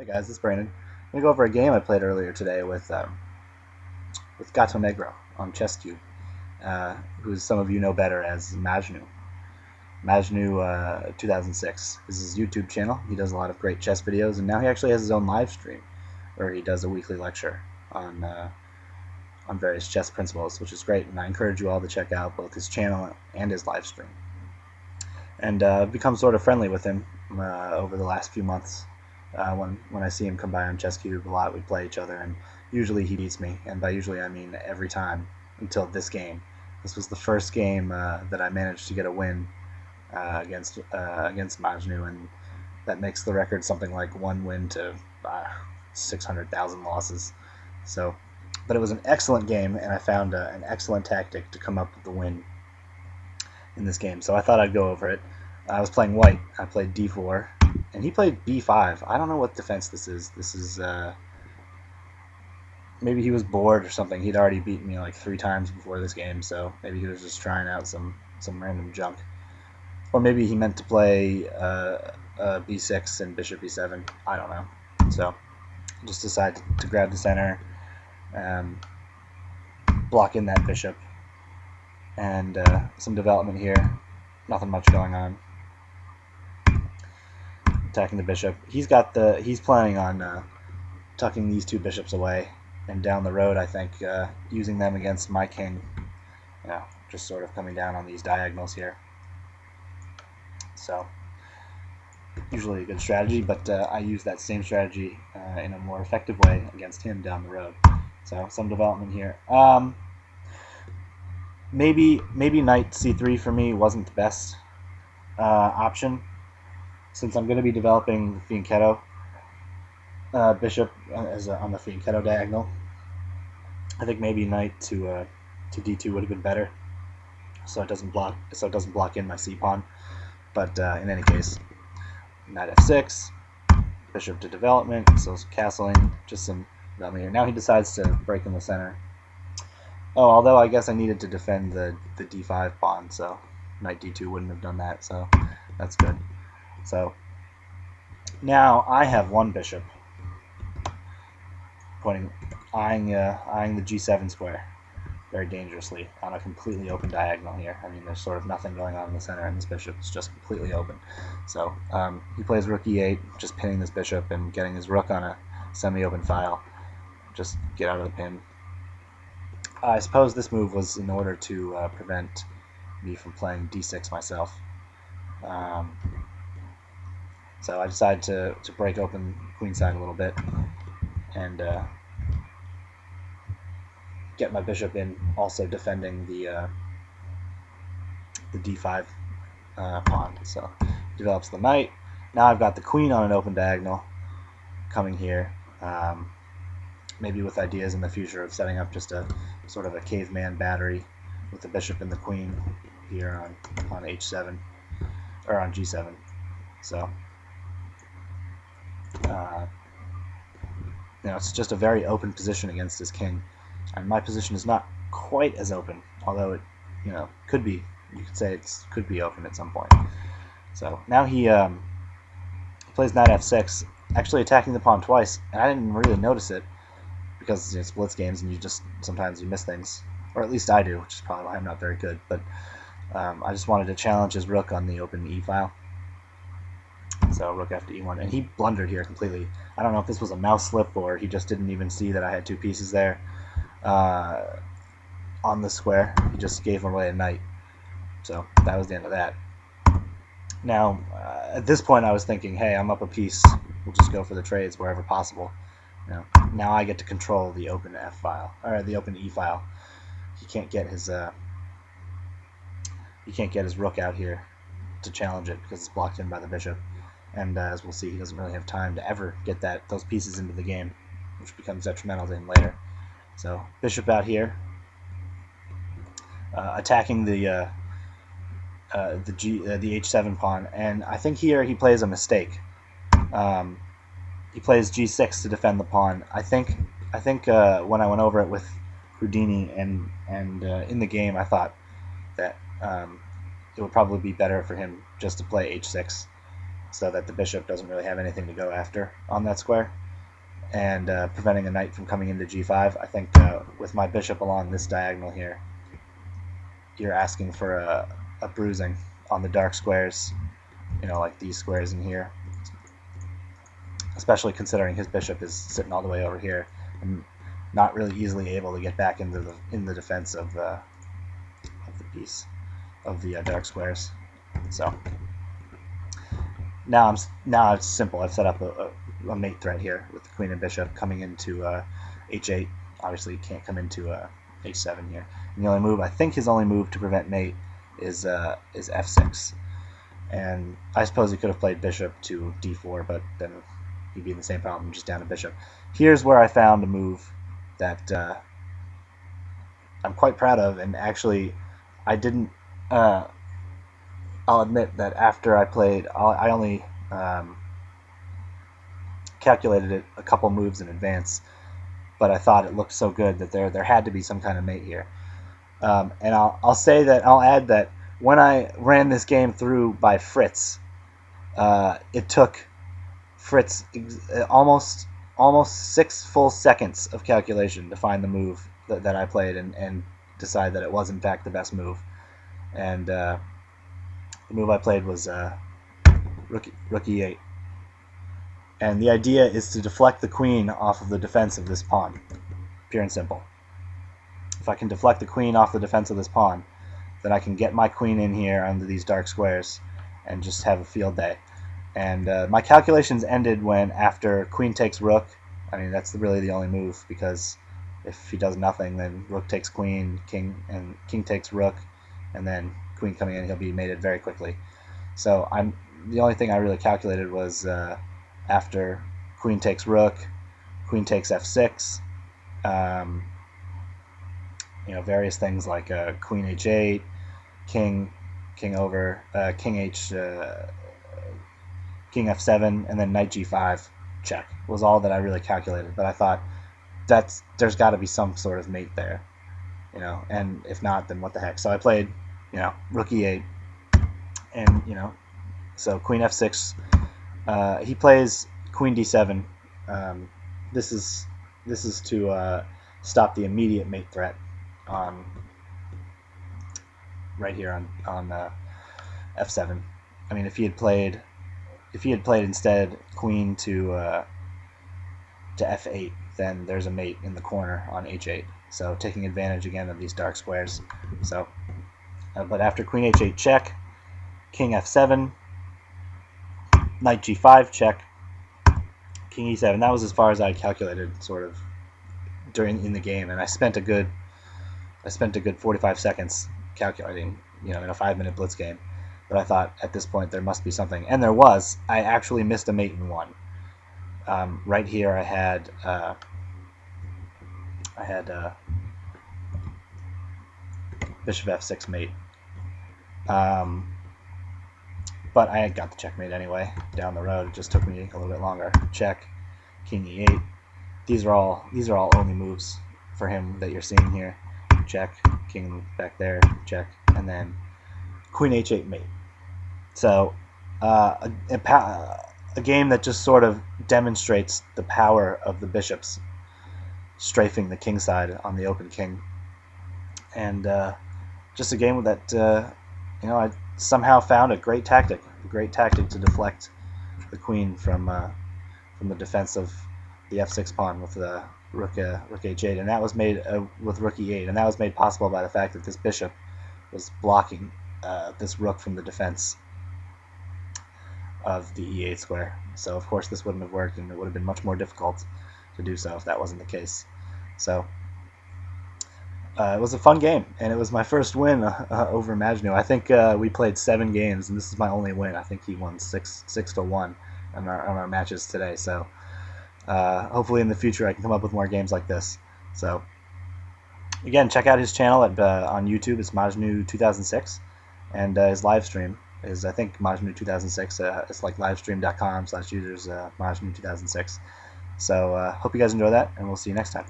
Hey guys, this is Brandon. I'm gonna go over a game I played earlier today with Gato Negro on ChessCube, who some of you know better as Majnu. Majnu 2006 is his YouTube channel. He does a lot of great chess videos, and now he actually has his own live stream where he does a weekly lecture on various chess principles, which is great. And I encourage you all to check out both his channel and his live stream, and become sort of friendly with him over the last few months. When I see him come by on ChessCube a lot, we play each other, and usually he beats me. And by usually, I mean every time until this game. This was the first game that I managed to get a win against Majnu, and that makes the record something like 1 win to 600,000 losses. So, but it was an excellent game, and I found an excellent tactic to come up with the win in this game. So I thought I'd go over it. I was playing white. I played d4, and he played b5. I don't know what defense this is. This is maybe he was bored or something. He'd already beaten me like 3 times before this game, so maybe he was just trying out some random junk. Or maybe he meant to play b6 and bishop e7. I don't know. So just decided to grab the center, block in that bishop, and some development here. Nothing much going on. Attacking the bishop. He's planning on tucking these 2 bishops away, and down the road, I think, using them against my king. Just sort of coming down on these diagonals here. So, usually a good strategy, but I use that same strategy in a more effective way against him down the road. So, some development here. Maybe knight c3 for me wasn't the best option, since I'm going to be developing the fianchetto bishop on the fianchetto diagonal. I think maybe knight to d2 would have been better, so it doesn't block in my c pawn. But in any case, knight f6, bishop to development, so castling, just some development here. Now he decides to break in the center. Oh, although I guess I needed to defend the d5 pawn, so knight d2 wouldn't have done that, so that's good. So now I have 1 bishop eyeing the g7 square very dangerously on a completely open diagonal here. I mean, there's sort of nothing going on in the center, and this bishop is just completely open. So he plays rook e8, just pinning this bishop and getting his rook on a semi-open file. Just get out of the pin. I suppose this move was in order to prevent me from playing d6 myself. So I decided to break open queenside a little bit and get my bishop in, also defending the d5 pawn. So develops the knight. Now I've got the queen on an open diagonal coming here. Maybe with ideas in the future of setting up just a sort of a caveman battery with the bishop and the queen here on h7 or on g7. So it's just a very open position against his king, and my position is not quite as open, although it could be. You could say it could be open at some point. So now he plays knight f6, actually attacking the pawn twice, and I didn't really notice it because it's Blitz games and sometimes you miss things, or at least I do, which is probably why I'm not very good. But I just wanted to challenge his rook on the open e file. So rook after e1, and he blundered here completely. I don't know if this was a mouse slip or he just didn't even see that I had 2 pieces there on the square. He just gave away a knight. So that was the end of that. Now, at this point I was thinking, hey, I'm up a piece. We'll just go for the trades wherever possible. Now I get to control the open f file, or the open e file. He can't get his rook out here to challenge it because it's blocked in by the bishop. And as we'll see, he doesn't really have time to ever get those pieces into the game, which becomes detrimental to him later. So bishop out here, attacking the h7 pawn, and I think here he plays a mistake. He plays g6 to defend the pawn. I think when I went over it with Houdini and in the game, I thought that it would probably be better for him just to play h6 so that the bishop doesn't really have anything to go after on that square, and preventing a knight from coming into g5. I think with my bishop along this diagonal here, you're asking for a bruising on the dark squares, like these squares in here, especially considering his bishop is sitting all the way over here and not really easily able to get back into the defense of the piece of the dark squares. So now it's simple. I've set up a mate threat here with the queen and bishop coming into h8. Obviously, you can't come into h7 here. And the only move, I think, his only move to prevent mate is f6. And I suppose he could have played bishop to d4, but then he'd be in the same problem, just down a bishop. Here's where I found a move that I'm quite proud of, and actually I didn't. I'll admit that after I played, I only calculated it a couple moves in advance, but I thought it looked so good that there had to be some kind of mate here. And I'll add that when I ran this game through by Fritz, it took Fritz almost 6 full seconds of calculation to find the move that I played and decide that it was in fact the best move. And the move I played was rook e8. And the idea is to deflect the queen off of the defense of this pawn, pure and simple. If I can deflect the queen off the defense of this pawn, then I can get my queen in here under these dark squares and just have a field day. And my calculations ended when, after queen takes rook, I mean, that's really the only move, because if he does nothing, then rook takes queen, and king takes rook, and then queen coming in, he'll be mated very quickly. So the only thing I really calculated was after queen takes rook, queen takes f6, various things like queen h8, king over, king f7, and then knight g5 check was all that I really calculated. But I thought there's got to be some sort of mate there, and if not, then what the heck. So I played rook e8, and so queen f6. He plays queen d7. This is to stop the immediate mate threat on right here on f7. I mean, if he had played instead queen to f8, then there's a mate in the corner on h8. So taking advantage again of these dark squares. So, but after queen h8 check, king f7, knight g5 check, king e7. That was as far as I calculated, sort of, in the game, and I spent a good 45 seconds calculating, in a 5-minute blitz game. But I thought at this point there must be something, and there was. I actually missed a mate in one. Right here, I had bishop f6 mate. But I had got the checkmate anyway down the road. It just took me a little bit longer. Check, king e8. These are all only moves for him that you're seeing here. Check, king back there, check, and then queen h8 mate. So a game that just sort of demonstrates the power of the bishops strafing the king side on the open king, and just a game that I somehow found a great tactic to deflect the queen from the defense of the f6 pawn with the rook h8, and that was made with rook e8, and that was made possible by the fact that this bishop was blocking this rook from the defense of the e8 square. So of course this wouldn't have worked, and it would have been much more difficult to do so if that wasn't the case. So it was a fun game, and it was my first win over Majnu. I think we played 7 games, and this is my only win. I think he won 6-1 on our matches today. So hopefully in the future I can come up with more games like this. So again, check out his channel on YouTube. It's Majnu2006, and his live stream is, I think, Majnu2006. It's like livestream.com/users Majnu2006. So hope you guys enjoy that, and we'll see you next time.